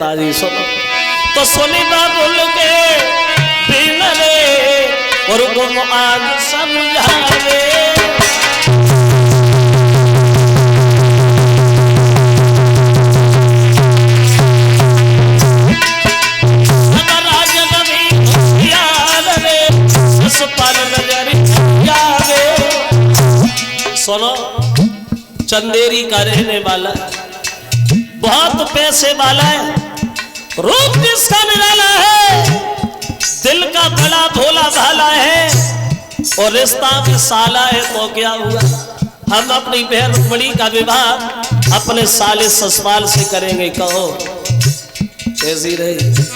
ताजी सुनो तो सुनी बाबुल के बिन रे और गुम आज समझावे सुनो चंदेरी का रहने वाला बहुत पैसे वाला है, रूप जिसका निराला है, दिल का बड़ा भोला भाला है और रिश्ता में साला है। तो क्या हुआ, हम अपनी बहन रुक्मिणी का विवाह अपने साले ससुराल से करेंगे। कहो कैसी रही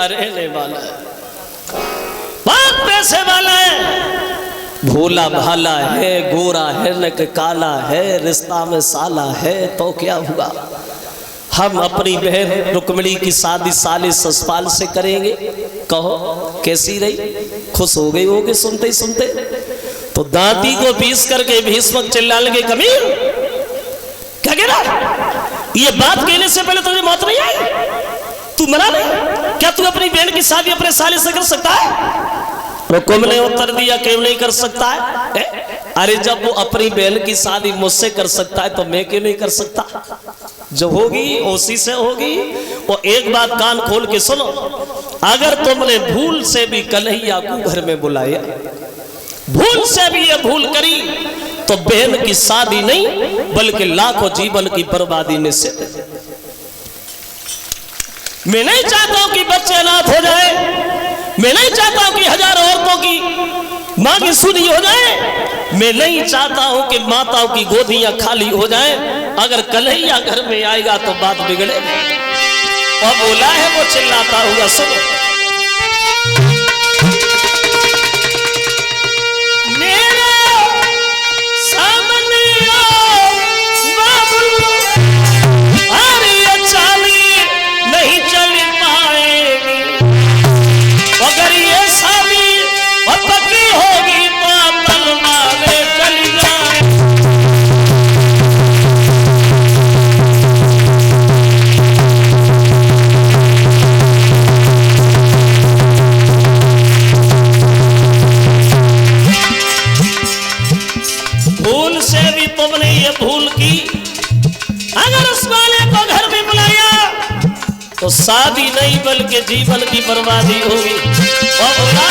रहने वाला है, बहुत पैसे वाला है, भोला भाला है, गोरा है न काला है, रिश्ता में साला है। तो क्या हुआ, हम अपनी बहन रुक्मिणी की शादी साले ससुराल से करेंगे। कहो कैसी रही, खुश हो गई होगी सुनते ही सुनते। तो दांती को पीस करके भीष्म चिल्ला लगे, कमीर क्या कह रहा, ये बात कहने से पहले तुझे मौत नहीं आई, तू मरा नहीं क्या, तू अपनी बहन की शादी अपने साले से कर सकता है? रुकुम ने उत्तर दिया, क्यों नहीं कर सकता है? अरे जब वो अपनी बहन की शादी मुझसे कर सकता है तो मैं क्यों नहीं कर सकता? जो होगी उसी से होगी। और एक बात कान खोल के सुनो, अगर तुमने भूल से भी कन्हैया को घर में बुलाया, भूल से भी ये भूल करी, तो बहन की शादी नहीं बल्कि लाखों जीवन की बर्बादी निश्चित। मैं नहीं चाहता हूं कि बच्चे अनाथ हो जाए, मैं नहीं चाहता हूं कि हजारों औरतों की मां की सुनी हो जाए, मैं नहीं चाहता हूं कि माताओं की गोदियां खाली हो जाए। अगर कन्हैया घर में आएगा तो बात बिगड़े। और बोला है वो चिल्लाता हुआ, सुनो तो शादी नहीं बल्कि जीवन की बर्बादी होगी। और बोला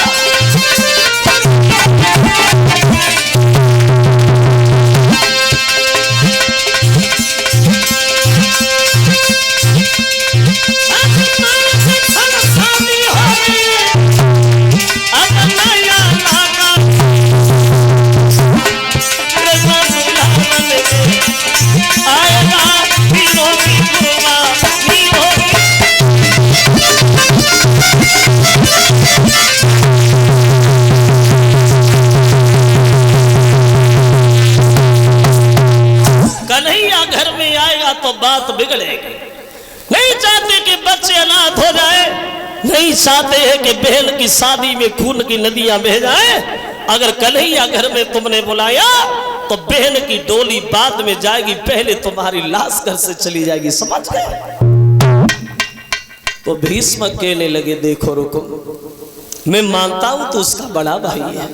तो बात बिगड़ेगी। नहीं चाहते कि बच्चे अनाथ हो जाए, नहीं चाहते हैं कि बहन की शादी में खून की नदियां बह जाए। अगर कन्हैया घर में तुमने बुलाया तो बहन की डोली बाद में जाएगी, पहले तुम्हारी लाश घर से चली जाएगी, समझ गए? तो भीष्म कहने लगे, देखो रुको, मैं मानता हूं तो उसका बड़ा भाई है,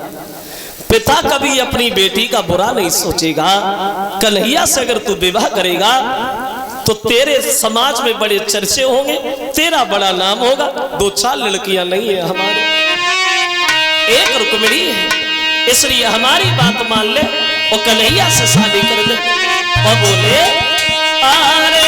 पिता कभी अपनी बेटी का बुरा नहीं सोचेगा। कन्हैया से अगर तू विवाह करेगा तो तेरे समाज में बड़े चर्चे होंगे, तेरा बड़ा नाम होगा। 2-4 लड़कियां नहीं है हमारे, एक रुक्मिणी है, इसलिए हमारी बात मान ले और कन्हैया से शादी कर दे। और बोले अरे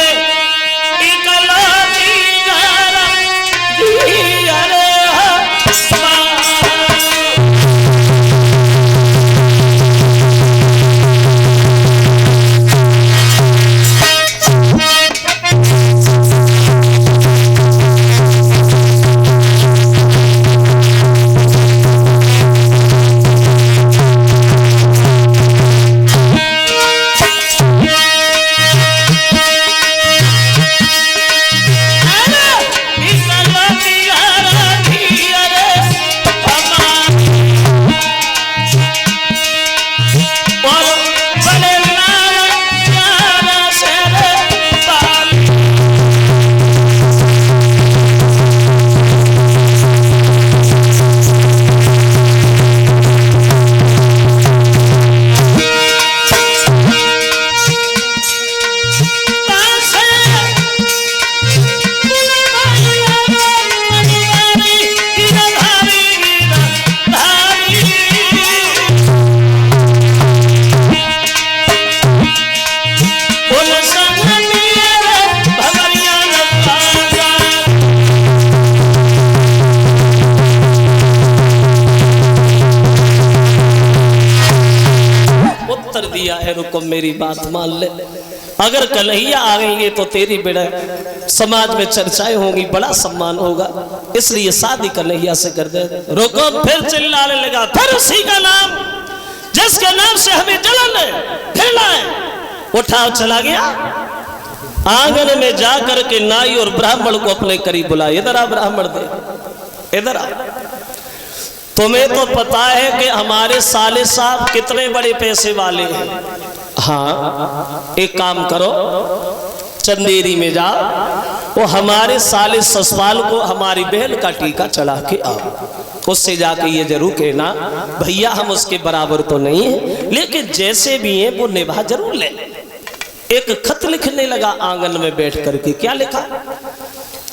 रुको मेरी बात मान ले, अगर कन्हैया आएंगे तो तेरी बेटा समाज में चर्चाएं होंगी, बड़ा सम्मान होगा, इसलिए शादी कन्हैया से कर दे। रुको फिर चिल्लाने लगा, फिर उसी का नाम जिसके नाम से हमें जलन है, घृणा है, उठाओ चला गया आंगन में जाकर के नाई और ब्राह्मण को अपने करीब बुलाया। इधर आ ब्राह्मण दे, इधर आ। तुम्हें तो पता है कि हमारे साले साहब कितने बड़े पैसे वाले हैं। हाँ एक काम करो, चंदेरी में जाओ, वो हमारे साले ससुराल को हमारी बहन का टीका चढ़ा के आओ। उससे जाके ये जरूर कहना भैया हम उसके बराबर तो नहीं है, लेकिन जैसे भी है वो निभा जरूर ले। एक खत लिखने लगा आंगन में बैठ करके, क्या लिखा?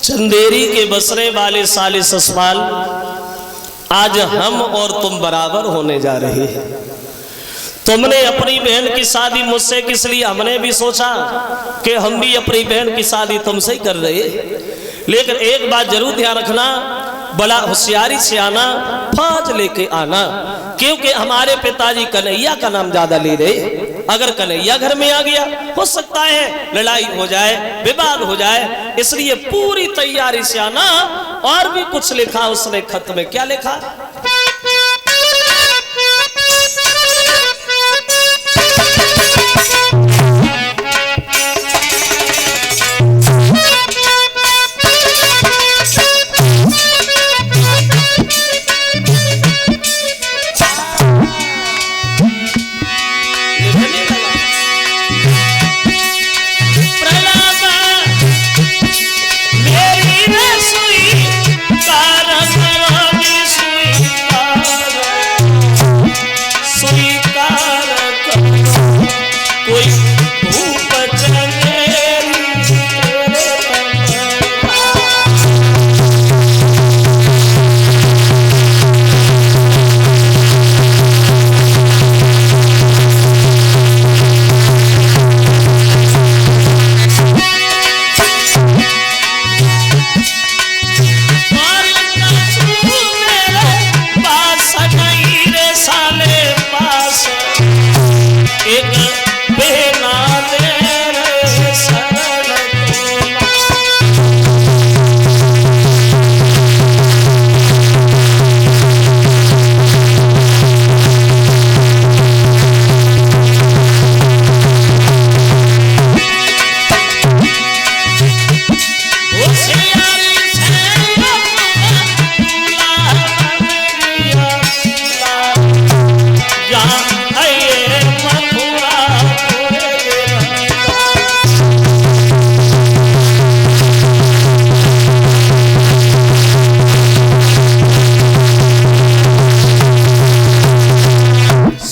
चंदेरी के बसने वाले साले ससुराल, आज हम और तुम बराबर होने जा रहे हैं। तुमने अपनी बहन की शादी मुझसे किस लिए, हमने भी सोचा कि हम भी अपनी बहन की शादी तुमसे ही कर रहे हैं, लेकिन एक बात जरूर ध्यान रखना, बड़ा होशियारी से आना, फौज लेके आना, क्योंकि हमारे पिताजी कन्हैया का नाम ज्यादा ले रहे। अगर कन्हैया घर में आ गया हो सकता है लड़ाई हो जाए, विवाद हो जाए, इसलिए पूरी तैयारी से आना। और भी कुछ लिखा उसने खत में, क्या लिखा?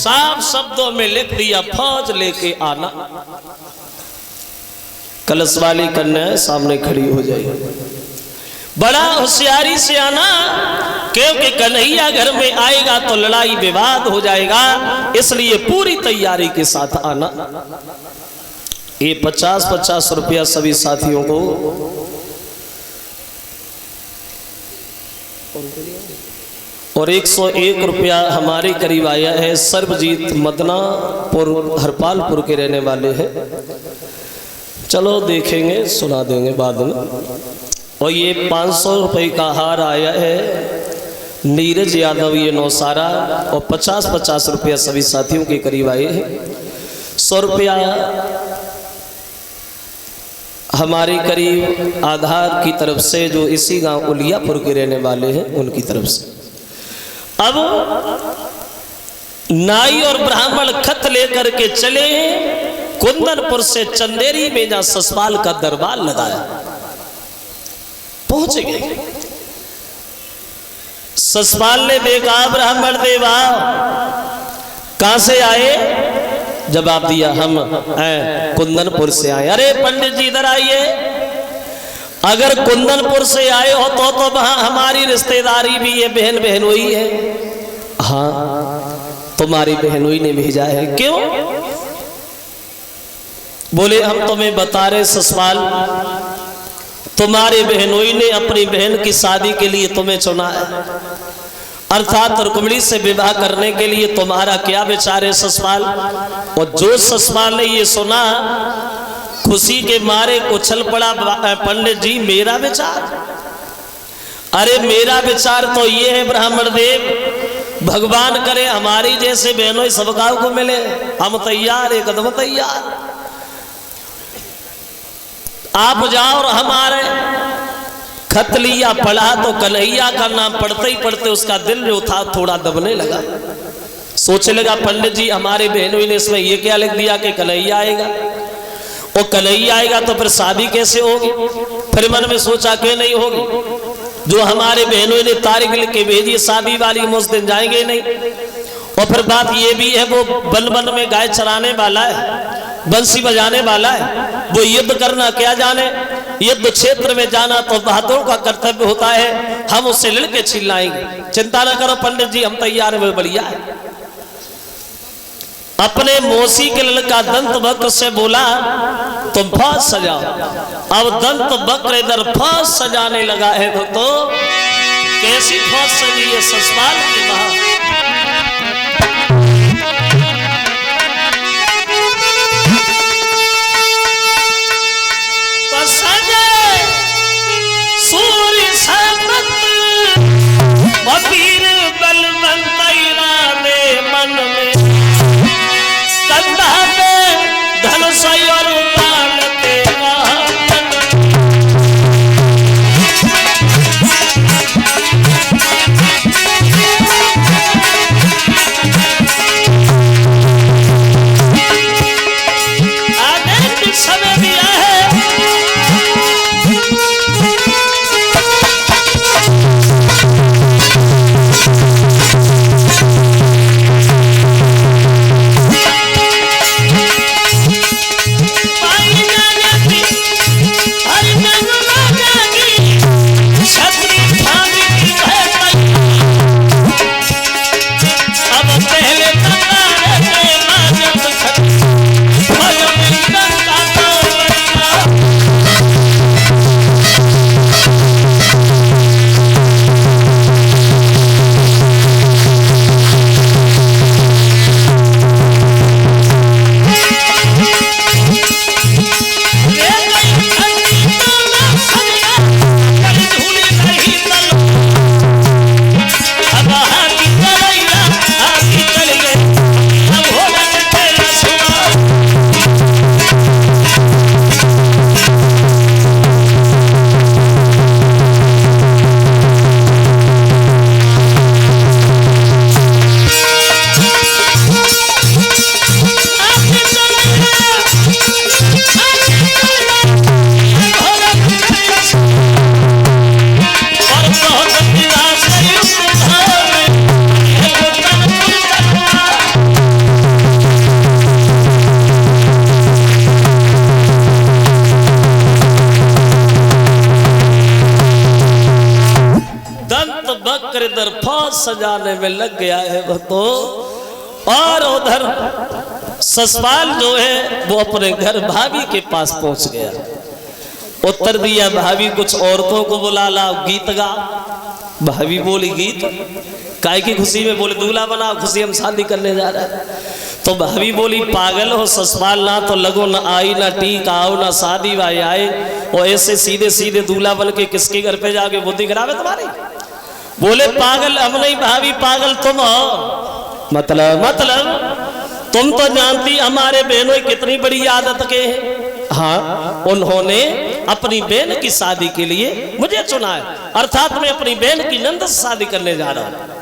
साफ शब्दों में लिख दिया, फौज लेके आना। कलश वाली कन्या सामने खड़ी हो जाएगी, बड़ा होशियारी से आना, क्योंकि कन्हैया घर में आएगा तो लड़ाई विवाद हो जाएगा, इसलिए पूरी तैयारी के साथ आना। ये 50-50 रुपया सभी साथियों को और 101 रुपया हमारे करीब आया है। सर्वजीत मदनापुर हरपालपुर के रहने वाले हैं, चलो देखेंगे सुना देंगे बाद में। और ये 500 रुपये का हार आया है नीरज यादव, ये नौसारा, और 50-50 रुपया सभी साथियों के करीब आए हैं। 100 रुपया हमारे करीब आधार की तरफ से, जो इसी गांव उलियापुर के रहने वाले हैं, उनकी तरफ से। अब नाई और ब्राह्मण खत लेकर के चले कुंदनपुर से चंदेरी में, जहां ससपाल का दरबार लगाया, पहुंच गए। ससपाल ने देखा ब्राह्मण देवा कहां से आए, जवाब दिया हम कुंदनपुर से आए। अरे पंडित जी इधर आइए, अगर कुंदनपुर से आए हो तो वहां हमारी रिश्तेदारी भी है, बहन बहनोई है। हाँ तुम्हारी बहनोई ने भेजा है। क्यों? बोले हम तुम्हें बता रहे ससपाल, तुम्हारे बहनोई ने अपनी बहन की शादी के लिए तुम्हें चुना है, अर्थात रुक्मिणी से विवाह करने के लिए। तुम्हारा क्या विचार है ससपाल? और जो ससपाल ने ये सुना, खुशी के मारे उछल पड़ा, पंडित जी मेरा विचार? अरे मेरा विचार तो ये है ब्राह्मण देव, भगवान करे हमारी जैसे बहनों सबका को मिले, हम तैयार, एकदम तैयार। आप जाओ और हमारे खत लिया, पढ़ा तो कन्हैया का नाम पढ़ते ही पढ़ते उसका दिल जो था थोड़ा दबने लगा। सोचने लगा पंडित जी हमारे बहनों ने इसमें ये क्या लिख दिया कि कन्हैया आएगा, और कन्हैया आएगा तो फिर शादी कैसे होगी? फिर मन में सोचा कि नहीं होगी, जो हमारे बहनों ने तारीख लिख के भेजी शादी वाली, उस दिन जाएंगे नहीं। और फिर बात ये भी है, वो वन वन में गाय चराने वाला है, बंसी बजाने वाला है, वो युद्ध करना क्या जाने। युद्ध क्षेत्र में जाना तो बहादुरों का कर्तव्य होता है, हम उससे लड़के छीन लाएंगे। चिंता न करो पंडित जी, हम तैयार हैं, बढ़िया है। अपने मौसी के लड़का दंत वक्र से बोला तुम फौज सजाओ। अब दंत वक्र इधर फौज सजाने लगा है, तो कैसी फौज सजी है ससपाल की वहां। वीर बलवंत इरादे मन में, कंधा पे धनुष और बाण तेरा सजाने में लग गया है वो तो। और उधर ससुराल जो है वो अपने घर भाभी के पास पहुंच गया। उत्तर दिया, भाभी कुछ औरतों को बुला ला, गीत गा। भाभी बोली, गीत काय की खुशी में? बोले दूल्हा बना, खुशी हम शादी करने जा रहे हैं। तो भाभी बोली, पागल हो, ससुराल ना तो लगो ना आई ना टीक आओ ना शादी भाई आए, और ऐसे सीधे सीधे दूल्हा बन के किसके घर पे जाके बुद्धि खराब है तुम्हारी? बोले, पागल हम नहीं भाभी, पागल तुम हो। मतलब तुम तो जानती हमारे बहनों की कितनी बड़ी आदत के हैं। हाँ, उन्होंने अपनी बहन की शादी के लिए मुझे चुना है, अर्थात मैं अपनी बहन की नंद से शादी करने जा रहा हूं।